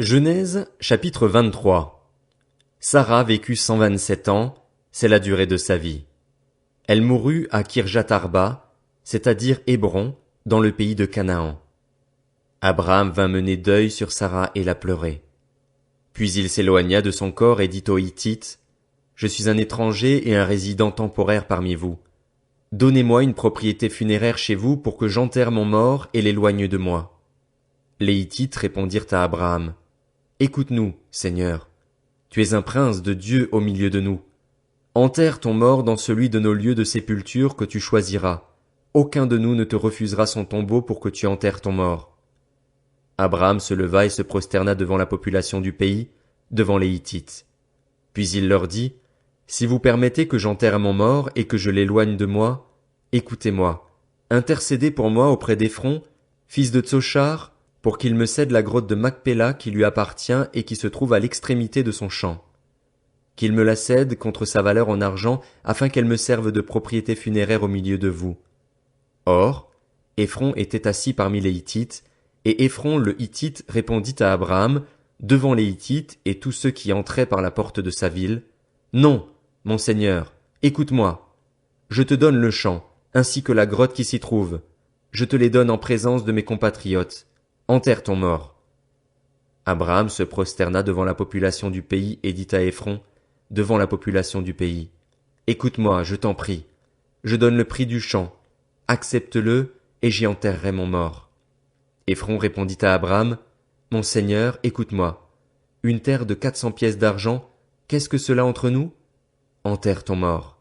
Genèse, chapitre 23. Sarah vécut 127 ans, c'est la durée de sa vie. Elle mourut à Kirjat-Arba, c'est-à-dire Hébron, dans le pays de Canaan. Abraham vint mener deuil sur Sarah et la pleurer. Puis il s'éloigna de son corps et dit aux Hittites, « Je suis un étranger et un résident temporaire parmi vous. Donnez-moi une propriété funéraire chez vous pour que j'enterre mon mort et l'éloigne de moi. » Les Hittites répondirent à Abraham, « Écoute-nous, Seigneur. Tu es un prince de Dieu au milieu de nous. Enterre ton mort dans celui de nos lieux de sépulture que tu choisiras. Aucun de nous ne te refusera son tombeau pour que tu enterres ton mort. » Abraham se leva et se prosterna devant la population du pays, devant les Hittites. Puis il leur dit, « Si vous permettez que j'enterre mon mort et que je l'éloigne de moi, écoutez-moi, intercédez pour moi auprès d'Éphron, fils de Tsochar, pour qu'il me cède la grotte de Macpéla qui lui appartient et qui se trouve à l'extrémité de son champ. Qu'il me la cède contre sa valeur en argent afin qu'elle me serve de propriété funéraire au milieu de vous. » Or, Éphron était assis parmi les Hittites, et Éphron le Hittite répondit à Abraham, devant les Hittites et tous ceux qui entraient par la porte de sa ville, « Non, mon Seigneur, écoute-moi. Je te donne le champ, ainsi que la grotte qui s'y trouve. Je te les donne en présence de mes compatriotes. Enterre ton mort. » Abraham se prosterna devant la population du pays et dit à Éphron, devant la population du pays, « Écoute-moi, je t'en prie. Je donne le prix du champ. Accepte-le, et j'y enterrerai mon mort. » Éphron répondit à Abraham, « Mon Seigneur, écoute-moi. Une terre de 400 pièces d'argent, qu'est-ce que cela entre nous? Enterre ton mort. »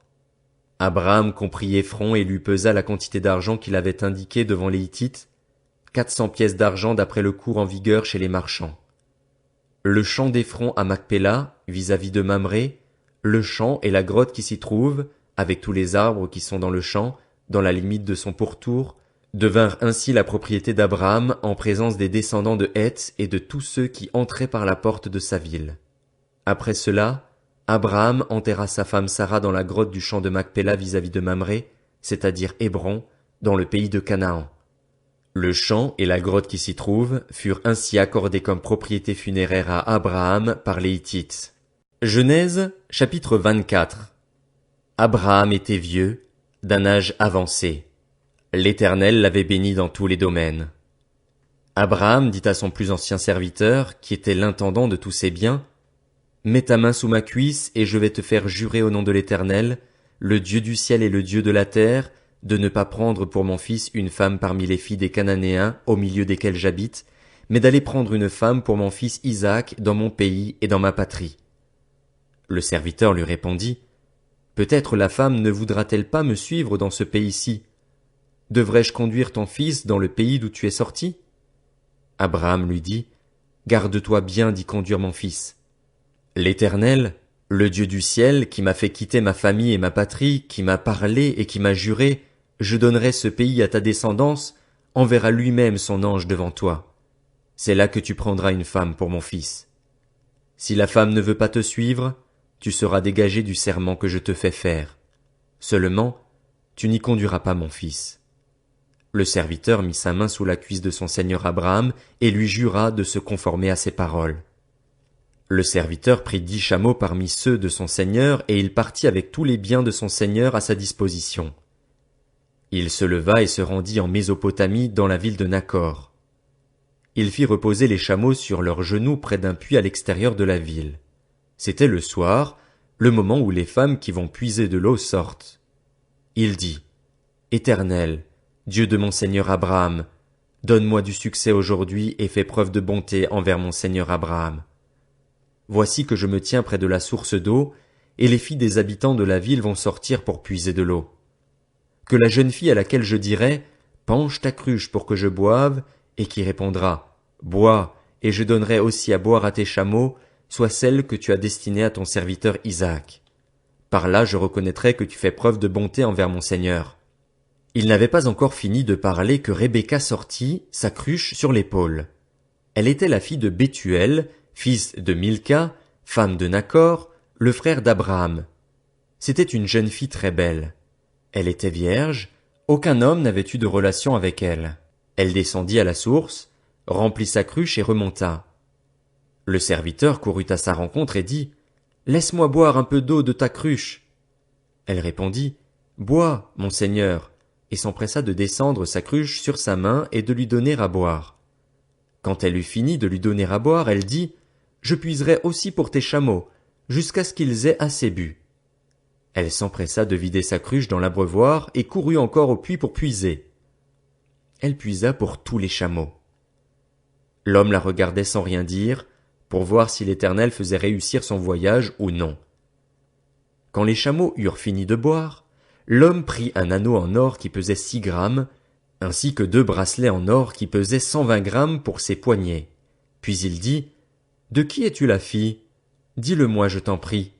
Abraham comprit Éphron et lui pesa la quantité d'argent qu'il avait indiquée devant les Hittites, 400 pièces d'argent d'après le cours en vigueur chez les marchands. Le champ d'Éphron à Macpéla, vis-à-vis de Mamré, le champ et la grotte qui s'y trouve, avec tous les arbres qui sont dans le champ, dans la limite de son pourtour, devinrent ainsi la propriété d'Abraham en présence des descendants de Heth et de tous ceux qui entraient par la porte de sa ville. Après cela, Abraham enterra sa femme Sarah dans la grotte du champ de Macpéla vis-à-vis de Mamré, c'est-à-dire Hébron, dans le pays de Canaan. Le champ et la grotte qui s'y trouvent furent ainsi accordés comme propriété funéraire à Abraham par les Hittites. Genèse, chapitre 24. Abraham était vieux, d'un âge avancé. L'Éternel l'avait béni dans tous les domaines. Abraham dit à son plus ancien serviteur, qui était l'intendant de tous ses biens, « Mets ta main sous ma cuisse et je vais te faire jurer au nom de l'Éternel, le Dieu du ciel et le Dieu de la terre, de ne pas prendre pour mon fils une femme parmi les filles des Cananéens au milieu desquels j'habite, mais d'aller prendre une femme pour mon fils Isaac dans mon pays et dans ma patrie. » Le serviteur lui répondit, « Peut-être la femme ne voudra-t-elle pas me suivre dans ce pays-ci? Devrais-je conduire ton fils dans le pays d'où tu es sorti? » Abraham lui dit, « Garde-toi bien d'y conduire mon fils. L'Éternel, le Dieu du ciel, qui m'a fait quitter ma famille et ma patrie, qui m'a parlé et qui m'a juré, je donnerai ce pays à ta descendance, enverra lui-même son ange devant toi. C'est là que tu prendras une femme pour mon fils. Si la femme ne veut pas te suivre, tu seras dégagé du serment que je te fais faire. Seulement, tu n'y conduiras pas mon fils. » Le serviteur mit sa main sous la cuisse de son seigneur Abraham et lui jura de se conformer à ses paroles. Le serviteur prit 10 chameaux parmi ceux de son seigneur et il partit avec tous les biens de son seigneur à sa disposition. Il se leva et se rendit en Mésopotamie dans la ville de Nakor. Il fit reposer les chameaux sur leurs genoux près d'un puits à l'extérieur de la ville. C'était le soir, le moment où les femmes qui vont puiser de l'eau sortent. Il dit, « Éternel, Dieu de mon seigneur Abraham, donne-moi du succès aujourd'hui et fais preuve de bonté envers mon seigneur Abraham. Voici que je me tiens près de la source d'eau, et les filles des habitants de la ville vont sortir pour puiser de l'eau. Que la jeune fille à laquelle je dirai, penche ta cruche pour que je boive, et qui répondra, bois, et je donnerai aussi à boire à tes chameaux, soit celle que tu as destinée à ton serviteur Isaac. Par là je reconnaîtrai que tu fais preuve de bonté envers mon Seigneur. » Il n'avait pas encore fini de parler que Rebecca sortit, sa cruche sur l'épaule. Elle était la fille de Bethuel, fils de Milca, femme de Nakor, le frère d'Abraham. C'était une jeune fille très belle. Elle était vierge, aucun homme n'avait eu de relation avec elle. Elle descendit à la source, remplit sa cruche et remonta. Le serviteur courut à sa rencontre et dit, « Laisse-moi boire un peu d'eau de ta cruche. » Elle répondit, « Bois, mon seigneur, » et s'empressa de descendre sa cruche sur sa main et de lui donner à boire. Quand elle eut fini de lui donner à boire, elle dit, « Je puiserai aussi pour tes chameaux, jusqu'à ce qu'ils aient assez bu. » Elle s'empressa de vider sa cruche dans l'abreuvoir et courut encore au puits pour puiser. Elle puisa pour tous les chameaux. L'homme la regardait sans rien dire, pour voir si l'Éternel faisait réussir son voyage ou non. Quand les chameaux eurent fini de boire, l'homme prit un anneau en or qui pesait 6 grammes, ainsi que 2 bracelets en or qui pesaient 120 grammes pour ses poignets. Puis il dit, « De qui es-tu la fille? Dis-le-moi, je t'en prie.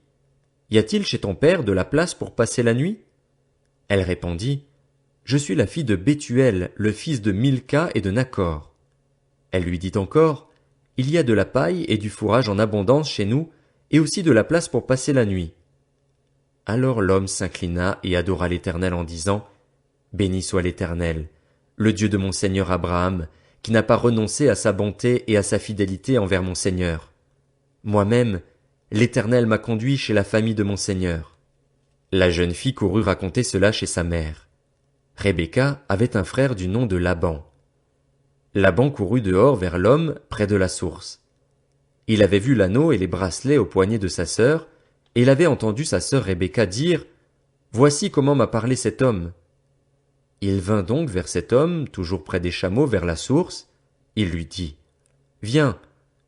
Y a-t-il chez ton père de la place pour passer la nuit? » Elle répondit, « Je suis la fille de Bethuel, le fils de Milca et de Nachor. » Elle lui dit encore, « Il y a de la paille et du fourrage en abondance chez nous, et aussi de la place pour passer la nuit. » Alors l'homme s'inclina et adora l'Éternel en disant, « Béni soit l'Éternel, le Dieu de mon seigneur Abraham, qui n'a pas renoncé à sa bonté et à sa fidélité envers mon seigneur. Moi-même, l'Éternel m'a conduit chez la famille de mon seigneur. » La jeune fille courut raconter cela chez sa mère. Rebecca avait un frère du nom de Laban. Laban courut dehors vers l'homme près de la source. Il avait vu l'anneau et les bracelets au poignet de sa sœur, et il avait entendu sa sœur Rebecca dire, « Voici comment m'a parlé cet homme. » Il vint donc vers cet homme, toujours près des chameaux, vers la source. Il lui dit, « Viens,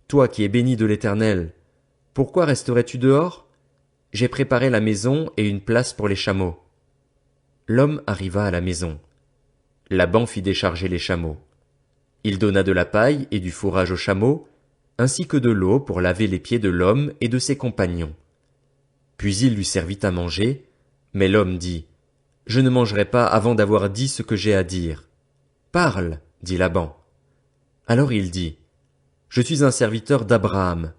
toi qui es béni de l'Éternel. Pourquoi resterais-tu dehors? J'ai préparé la maison et une place pour les chameaux. » L'homme arriva à la maison. Laban fit décharger les chameaux. Il donna de la paille et du fourrage aux chameaux, ainsi que de l'eau pour laver les pieds de l'homme et de ses compagnons. Puis il lui servit à manger, mais l'homme dit, « Je ne mangerai pas avant d'avoir dit ce que j'ai à dire. »« Parle, dit Laban. » Alors il dit, « Je suis un serviteur d'Abraham.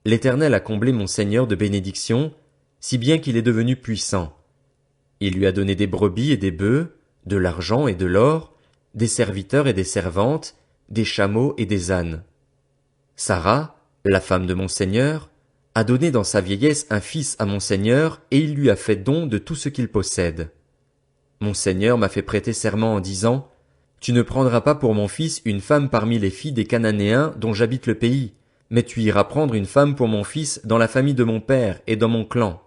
L'Éternel a comblé mon seigneur de bénédictions, si bien qu'il est devenu puissant. Il lui a donné des brebis et des bœufs, de l'argent et de l'or, des serviteurs et des servantes, des chameaux et des ânes. Sarah, la femme de mon seigneur, a donné dans sa vieillesse un fils à mon seigneur, et il lui a fait don de tout ce qu'il possède. Mon seigneur m'a fait prêter serment en disant, « Tu ne prendras pas pour mon fils une femme parmi les filles des Cananéens dont j'habite le pays, mais tu iras prendre une femme pour mon fils dans la famille de mon père et dans mon clan. »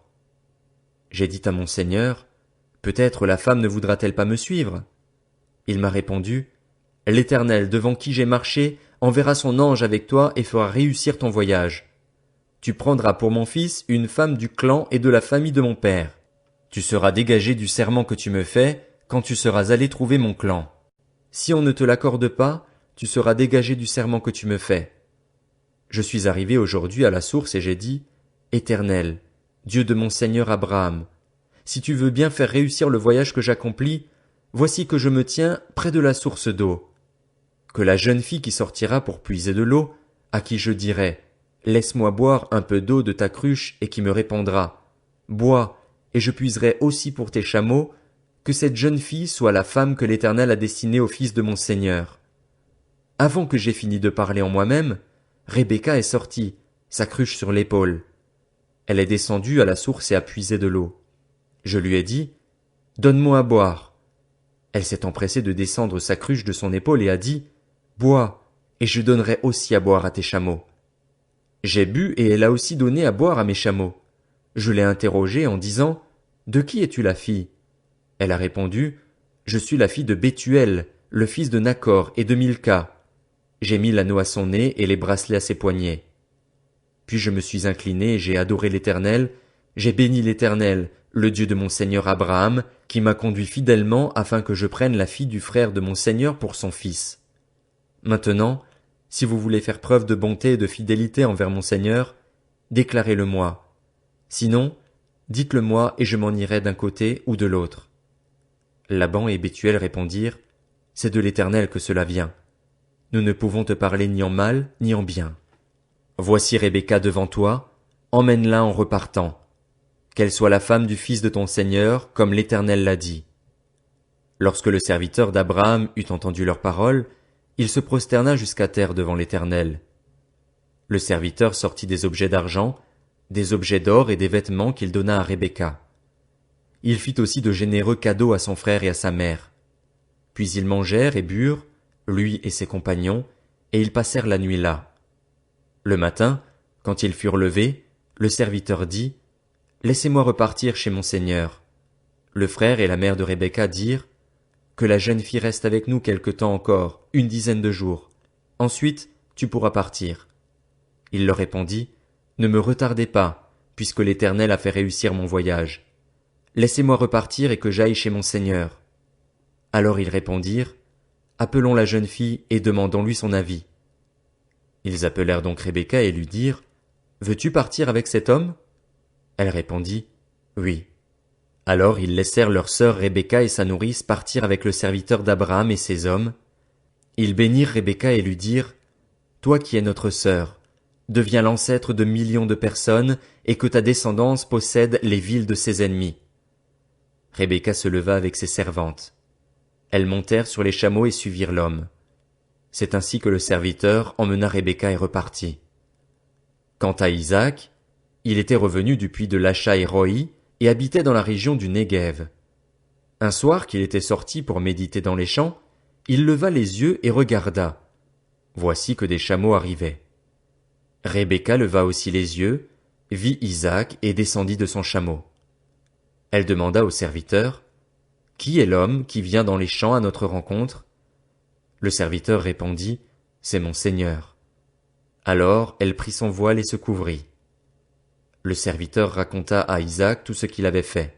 J'ai dit à mon seigneur, « Peut-être la femme ne voudra-t-elle pas me suivre? » Il m'a répondu, « L'Éternel devant qui j'ai marché enverra son ange avec toi et fera réussir ton voyage. Tu prendras pour mon fils une femme du clan et de la famille de mon père. Tu seras dégagé du serment que tu me fais quand tu seras allé trouver mon clan. Si on ne te l'accorde pas, tu seras dégagé du serment que tu me fais. Je suis arrivé aujourd'hui à la source et j'ai dit, « Éternel, Dieu de mon seigneur Abraham, si tu veux bien faire réussir le voyage que j'accomplis, voici que je me tiens près de la source d'eau. Que la jeune fille qui sortira pour puiser de l'eau, à qui je dirai, « Laisse-moi boire un peu d'eau de ta cruche » et qui me répondra, « Bois, et je puiserai aussi pour tes chameaux », que cette jeune fille soit la femme que l'Éternel a destinée au fils de mon Seigneur. » Avant que j'aie fini de parler en moi-même, Rebecca est sortie, sa cruche sur l'épaule. Elle est descendue à la source et a puisé de l'eau. Je lui ai dit, « Donne-moi à boire. » Elle s'est empressée de descendre sa cruche de son épaule et a dit, « Bois, et je donnerai aussi à boire à tes chameaux. » J'ai bu et elle a aussi donné à boire à mes chameaux. Je l'ai interrogée en disant, « De qui es-tu la fille? » Elle a répondu, « Je suis la fille de Bethuel, le fils de Nachor et de Milca. » J'ai mis l'anneau à son nez et les bracelets à ses poignets. Puis je me suis incliné et j'ai adoré l'Éternel, j'ai béni l'Éternel, le Dieu de mon seigneur Abraham, qui m'a conduit fidèlement afin que je prenne la fille du frère de mon seigneur pour son fils. Maintenant, si vous voulez faire preuve de bonté et de fidélité envers mon seigneur, déclarez-le-moi. Sinon, dites-le-moi et je m'en irai d'un côté ou de l'autre. Laban et Bethuel répondirent, « C'est de l'Éternel que cela vient. Nous ne pouvons te parler ni en mal ni en bien. Voici Rebecca devant toi, emmène-la en repartant. Qu'elle soit la femme du fils de ton Seigneur, comme l'Éternel l'a dit. » Lorsque le serviteur d'Abraham eut entendu leurs paroles, il se prosterna jusqu'à terre devant l'Éternel. Le serviteur sortit des objets d'argent, des objets d'or et des vêtements qu'il donna à Rebecca. Il fit aussi de généreux cadeaux à son frère et à sa mère. Puis ils mangèrent et burent, lui et ses compagnons, et ils passèrent la nuit là. Le matin, quand ils furent levés, le serviteur dit, « Laissez-moi repartir chez mon seigneur. » Le frère et la mère de Rebecca dirent, « Que la jeune fille reste avec nous quelque temps encore, 10 de jours. Ensuite, tu pourras partir. » Il leur répondit, « Ne me retardez pas, puisque l'Éternel a fait réussir mon voyage. Laissez-moi repartir et que j'aille chez mon seigneur. » Alors ils répondirent, « Appelons la jeune fille et demandons-lui son avis. » Ils appelèrent donc Rebecca et lui dirent, « Veux-tu partir avec cet homme ?» Elle répondit, « Oui. » Alors ils laissèrent leur sœur Rebecca et sa nourrice partir avec le serviteur d'Abraham et ses hommes. Ils bénirent Rebecca et lui dirent, « Toi qui es notre sœur, deviens l'ancêtre de millions de personnes et que ta descendance possède les villes de ses ennemis. » Rebecca se leva avec ses servantes. Elles montèrent sur les chameaux et suivirent l'homme. C'est ainsi que le serviteur emmena Rebecca et repartit. Quant à Isaac, il était revenu du puits de Lachaï-Roi et habitait dans la région du Néguev. Un soir qu'il était sorti pour méditer dans les champs, il leva les yeux et regarda. Voici que des chameaux arrivaient. Rebecca leva aussi les yeux, vit Isaac et descendit de son chameau. Elle demanda au serviteur, « Qui est l'homme qui vient dans les champs à notre rencontre ?» Le serviteur répondit, « C'est mon seigneur. » Alors elle prit son voile et se couvrit. Le serviteur raconta à Isaac tout ce qu'il avait fait.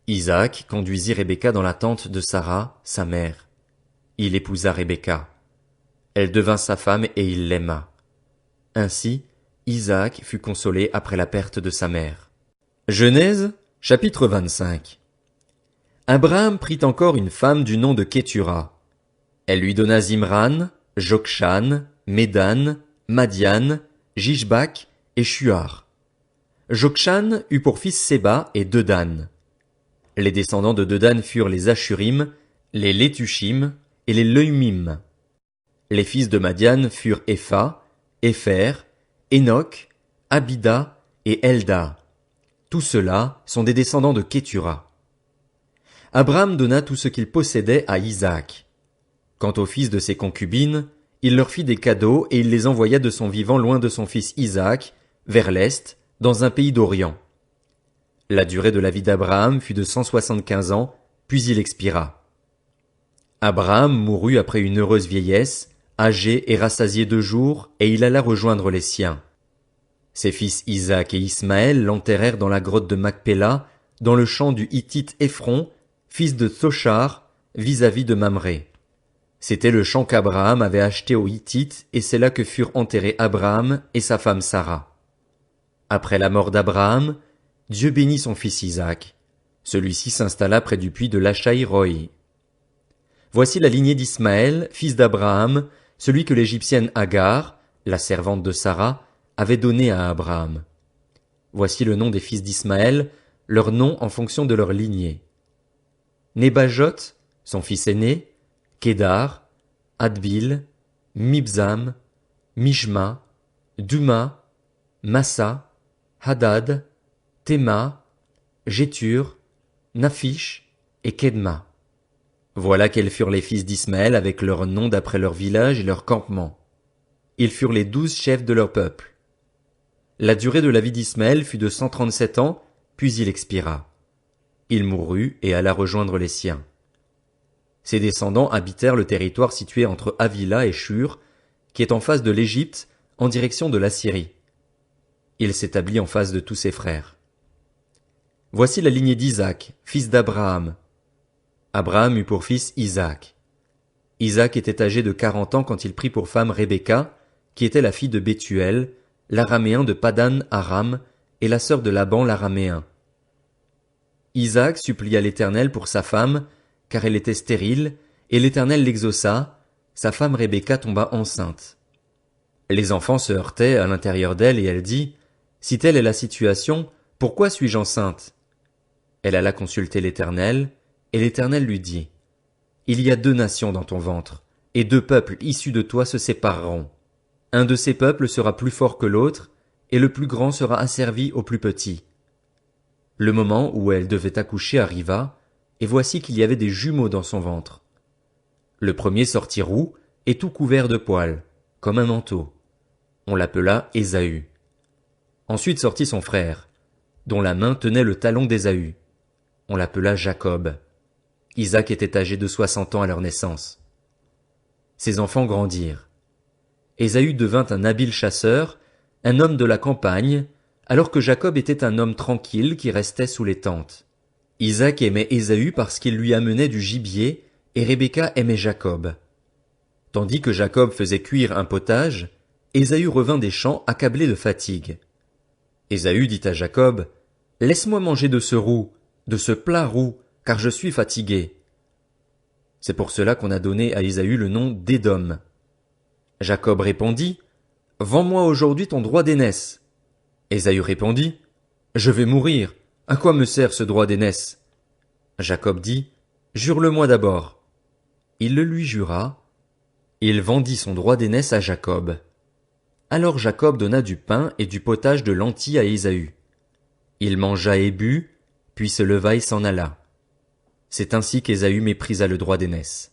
Isaac conduisit Rebecca dans la tente de Sarah, sa mère. Il épousa Rebecca. Elle devint sa femme et il l'aima. Ainsi, Isaac fut consolé après la perte de sa mère. Genèse, chapitre 25. Abraham prit encore une femme du nom de Kétura. Elle lui donna Zimran, Jokshan, Médan, Madian, Jishbak et Shuar. Jokshan eut pour fils Séba et Dedan. Les descendants de Dedan furent les Ashurim, les Létushim et les Leumim. Les fils de Madian furent Épha, Épher, Enoch, Abida et Elda. Tous ceux-là sont des descendants de Kétura. Abraham donna tout ce qu'il possédait à Isaac. Quant aux fils de ses concubines, il leur fit des cadeaux et il les envoya de son vivant loin de son fils Isaac, vers l'est, dans un pays d'Orient. La durée de la vie d'Abraham fut de 175 ans, puis il expira. Abraham mourut après une heureuse vieillesse, âgé et rassasié de jours, et il alla rejoindre les siens. Ses fils Isaac et Ismaël l'enterrèrent dans la grotte de Macpéla, dans le champ du Hittite Éphron, fils de Thochar, vis-à-vis de Mamré. C'était le champ qu'Abraham avait acheté aux Hittites, et c'est là que furent enterrés Abraham et sa femme Sarah. Après la mort d'Abraham, Dieu bénit son fils Isaac. Celui-ci s'installa près du puits de Lachaï-Roi. Voici la lignée d'Ismaël, fils d'Abraham, celui que l'Égyptienne Agar, la servante de Sarah, avait donné à Abraham. Voici le nom des fils d'Ismaël, leurs noms en fonction de leur lignée. Nébajot, son fils aîné, Kédar, Adbil, Mibzam, Mishma, Duma, Massa, Hadad, Théma, Jétur, Naphish et Kedma. Voilà quels furent les fils d'Ismaël avec leurs noms d'après leurs villages et leurs campements. Ils furent les 12 chefs de leur peuple. La durée de la vie d'Ismaël fut de 137 ans, puis il expira. Il mourut et alla rejoindre les siens. Ses descendants habitèrent le territoire situé entre Havila et Shur, qui est en face de l'Égypte, en direction de l'Assyrie. Il s'établit en face de tous ses frères. Voici la lignée d'Isaac, fils d'Abraham. Abraham eut pour fils Isaac. Isaac était âgé de 40 ans quand il prit pour femme Rebecca, qui était la fille de Bethuel, l'araméen de Padan Aram, et la sœur de Laban l'araméen. Isaac supplia l'Éternel pour sa femme, car elle était stérile, et l'Éternel l'exauça, sa femme Rebecca tomba enceinte. Les enfants se heurtaient à l'intérieur d'elle et elle dit, « Si telle est la situation, pourquoi suis-je enceinte ?» Elle alla consulter l'Éternel, et l'Éternel lui dit, « Il y a 2 nations dans ton ventre, et 2 peuples issus de toi se sépareront. Un de ces peuples sera plus fort que l'autre, et le plus grand sera asservi au plus petit. Le moment où elle devait accoucher arriva, et voici qu'il y avait des jumeaux dans son ventre. Le premier sortit roux, et tout couvert de poils, comme un manteau. On l'appela Ésaü. Ensuite sortit son frère, dont la main tenait le talon d'Ésaü. On l'appela Jacob. Isaac était âgé de 60 ans à leur naissance. Ses enfants grandirent. Ésaü devint un habile chasseur, un homme de la campagne, alors que Jacob était un homme tranquille qui restait sous les tentes. Isaac aimait Ésaü parce qu'il lui amenait du gibier, et Rebecca aimait Jacob. Tandis que Jacob faisait cuire un potage, Ésaü revint des champs accablé de fatigue. Ésaü dit à Jacob, « Laisse-moi manger de ce roux, de ce plat roux, car je suis fatigué. » C'est pour cela qu'on a donné à Ésaü le nom d'Édom. Jacob répondit, « Vends-moi aujourd'hui ton droit d'aînesse. » Ésaü répondit, « Je vais mourir, à quoi me sert ce droit d'aînesse ?» Jacob dit, « Jure-le-moi d'abord. » Il le lui jura. Il vendit son droit d'aînesse à Jacob. Alors Jacob donna du pain et du potage de lentilles à Ésaü. Il mangea et but, puis se leva et s'en alla. C'est ainsi qu'Ésaü méprisa le droit d'aînesse.